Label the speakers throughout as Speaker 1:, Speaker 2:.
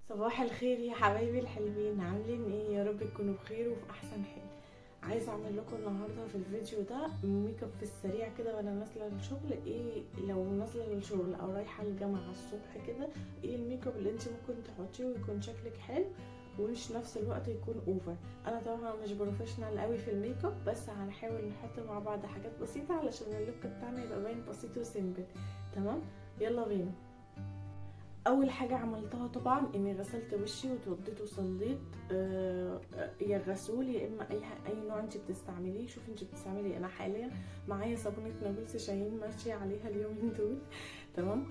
Speaker 1: صباح الخير يا حبايبي الحلوين، عاملين ايه؟ يا رب تكونوا بخير وفي احسن حال. عايزه اعمل لكم النهارده في الفيديو ده ميك اب في السريع كده وانا نازله الشغل. ايه لو نازله للشغل او رايحه الجامعه الصبح كده، ايه الميك اب اللي انت ممكن تحطيه ويكون شكلك حلو ومش نفس الوقت يكون اوفر؟ انا طبعا مش بروفيشنال قوي في الميك اب، بس هنحاول نحط مع بعض حاجات بسيطه علشان اللوك بتاعنا يبقى باين بسيط وسيمبل. تمام، يلا بينا. اول حاجه عملتها طبعا اني غسلت وشي واتوضيت وصليت. يا غسول يا اما اي نوع انت بتستعمليه. شوفي انت بتستعملي إيه. انا حاليا معايا صابونه نابلس شاهين ماشيه عليها اليومين دول. تمام.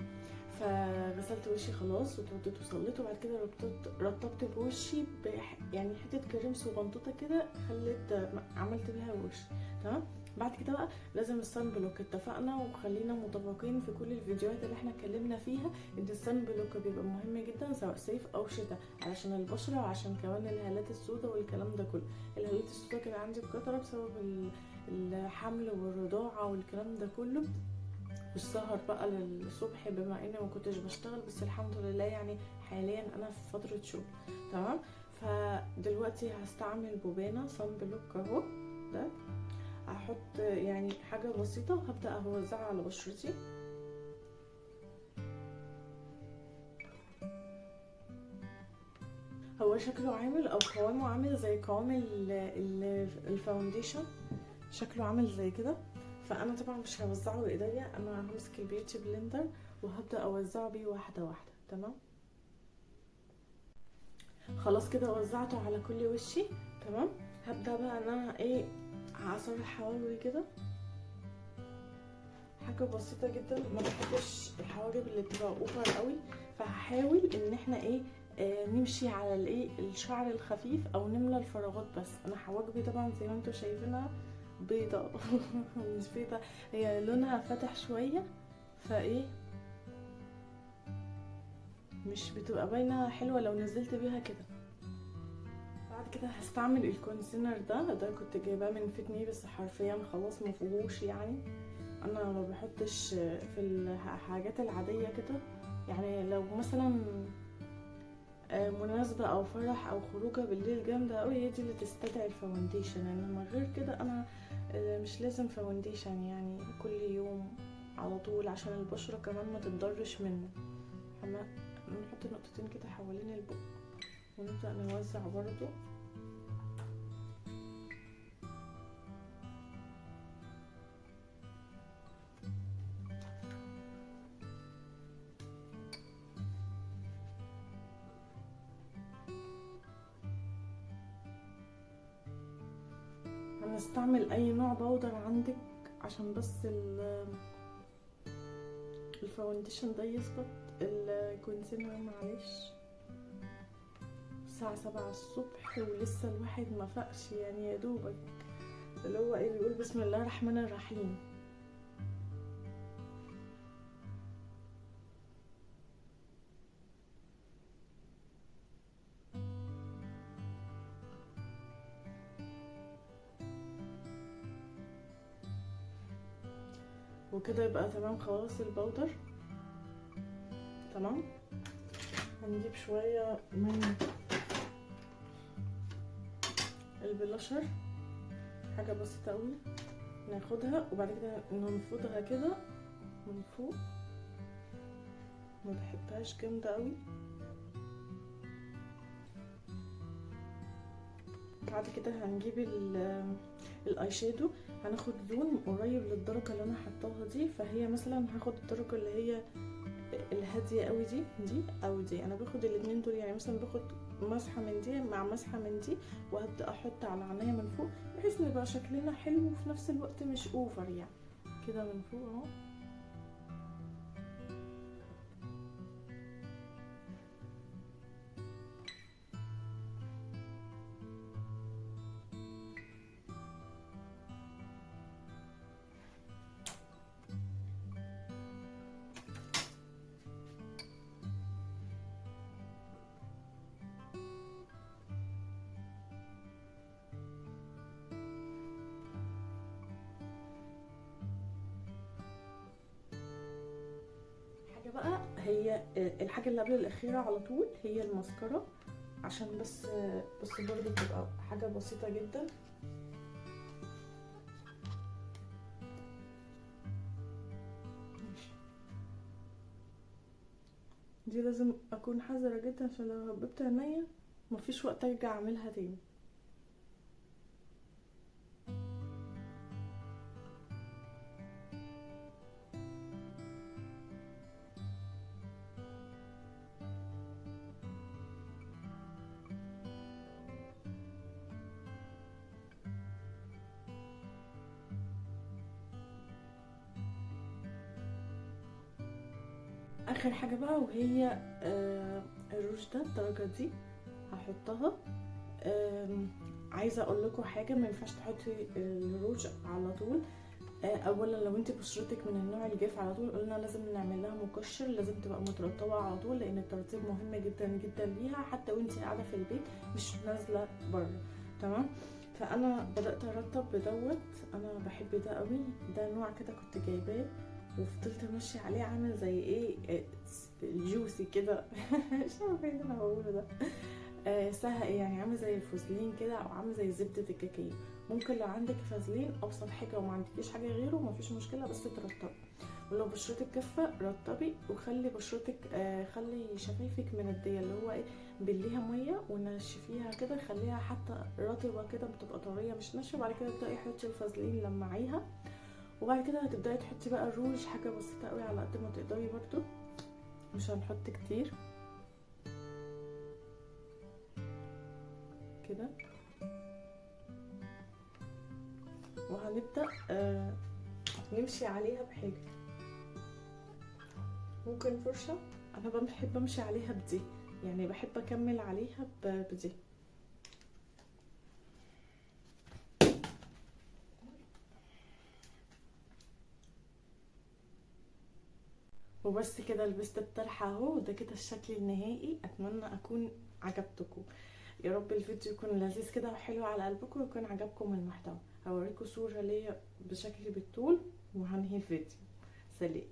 Speaker 1: فغسلت وشي خلاص واتوضيت وصليت، وبعد كده رطبت بوشي يعني حته كريم صغنطوطه كده، عملت بيها وشي. تمام. بعد كده بقى لازم الصن بلوك. اتفقنا وخلينا متفقين في كل الفيديوهات اللي احنا اتكلمنا فيها ان الصن بلوك بيبقى مهم جدا سواء صيف او شتاء، علشان البشره وعشان كمان الهالات السوداء والكلام ده كله. الهالات السوداء كان عندي بكثره بسبب الحمل والرضاعه والكلام ده كله، والسهر بقى للصبح بما اني ما كنتش بشتغل، بس الحمد لله يعني حاليا انا في فتره شغل. تمام. فدلوقتي هستعمل بوبانا صن بلوك اهو. ده هحط يعني حاجه بسيطه وهبدا اوزعها على بشرتي. هو شكله عامل او قوامه عامل زي قوام الفاونديشن، شكله عامل زي كده. فانا طبعا مش هوزعه بايديا، انا همسك البيوتي بلندر وهبدا اوزعه بيه واحده واحده. تمام. خلاص كده وزعته على كل وشي. تمام. هبدا بقى ان انا هعصر الحواجب كده، حاجه بسيطه جدا. ما بحبش الحواجب اللي بتبقى اوفر قوي، فهحاول ان احنا نمشي على الشعر الخفيف او نملى الفراغات. بس انا حواجبي طبعا زي ما انتم شايفينها بيضة مش بيضة، هي لونها فاتح شوية، مش بتبقى باينة حلوة لو نزلت بيها كده. بعد كده هستعمل الكونسيلر ده كنت جايباه من فيتمي، بس حرفيا خلاص مفيهوش يعني. انا ما بحطش في الحاجات العادية كده، يعني لو مثلا مناسبة او فرح او خروجه بالليل جامدة قوي هي دي اللي تستدعي الفاونديشن، انما غير كده انا مش لازم فاونديشن يعني كل يوم على طول، عشان البشرة كمان ما تتضرش منه. نحط نقطتين كده حوالين البق ونبدأ نوزع برضو. هنستعمل اي نوع بودر عندك عشان بس الفاونديشن ده يثبت. الكونسيلر معلش الساعة 7 الصبح ولسه الواحد ما فاقش يعني، يا دوبك اللي هو بيقول بسم الله الرحمن الرحيم. وكده يبقى تمام خلاص البودر. تمام. هنجيب شوية من البلاشر، حاجة بسيطة قوي، ناخدها وبعد كده ننفضها كده من فوق، ما بحبهاش جامدة قوي. بعد كده هنجيب الاي شادو، هناخد لون قريب للدرجة اللي انا حطاها دي. فهي مثلا هاخد الدرجة اللي هي الهادية قوي دي او دي، انا باخد الاتنين دول، يعني مثلا باخد مسحة من دي مع مسحة من دي، وهبدأ احط على عينيا من فوق بحيث ان يبقى شكلنا حلو وفي نفس الوقت مش اوفر يعني. كده من فوق اهو. بقى هي الحاجه اللي قبل الاخيره على طول هي الماسكارا، عشان بس برضه بتبقى حاجه بسيطه جدا. دي لازم اكون حذرة جدا عشان لو هببت عينيا مفيش وقت ارجع اعملها تاني. اخر حاجة بقى وهي الروج ده الدرجة دي هحطها. عايزه اقول لكم حاجه، ما ينفعش تحطي الروج على طول. اولا لو انت بشرتك من النوع الجاف على طول قلنا لازم نعمل لها مقشر، لازم تبقى مترطبه على طول، لان الترطيب مهم جدا جدا ليها حتى وانت قاعده في البيت مش نازله بره. تمام. فانا بدات ارطب بدوت، انا بحب ده قوي، ده نوع كده كنت جايباه وفضلت ماشيه عليه عامل زي ايه جوسي كده مش عارفه ايه اللي انا بقوله ده. سهل يعني، عامل زي الفوزلين كده او عامل زي زبده الكاكاو. ممكن لو عندك فازلين ابسط حاجه وما عندكيش حاجه غيره مفيش مشكله، بس ترطبي. ولو بشرتك جافه رطبي، وخلي بشرتك خلي شفايفك منديه، اللي هو ايه، بليها ميه ونشفيها كده، خليها حتى رطبه كده بتبقى طريه مش ناشفه. بعد كده تبداي تحطي الفازلين لمعيها، وبعد كده هتبداي تحطي بقى الروج، حاجه بسيطه قوي على قد ما تقدري برضو، مش هنحط كتير كده. وهنبدأ نمشي عليها بحاجة، ممكن فرشة. انا بحب امشي عليها بدي، يعني بحب اكمل عليها بدي. وبس كده لبست الطرحة اهو، وده كده الشكل النهائي. اتمنى اكون عجبتكم، يا رب الفيديو يكون لذيذ كده وحلو على قلبكم ويكون عجبكم المحتوى. هوريكم صورة ليا بشكل بالطول وهنهي الفيديو. سلام.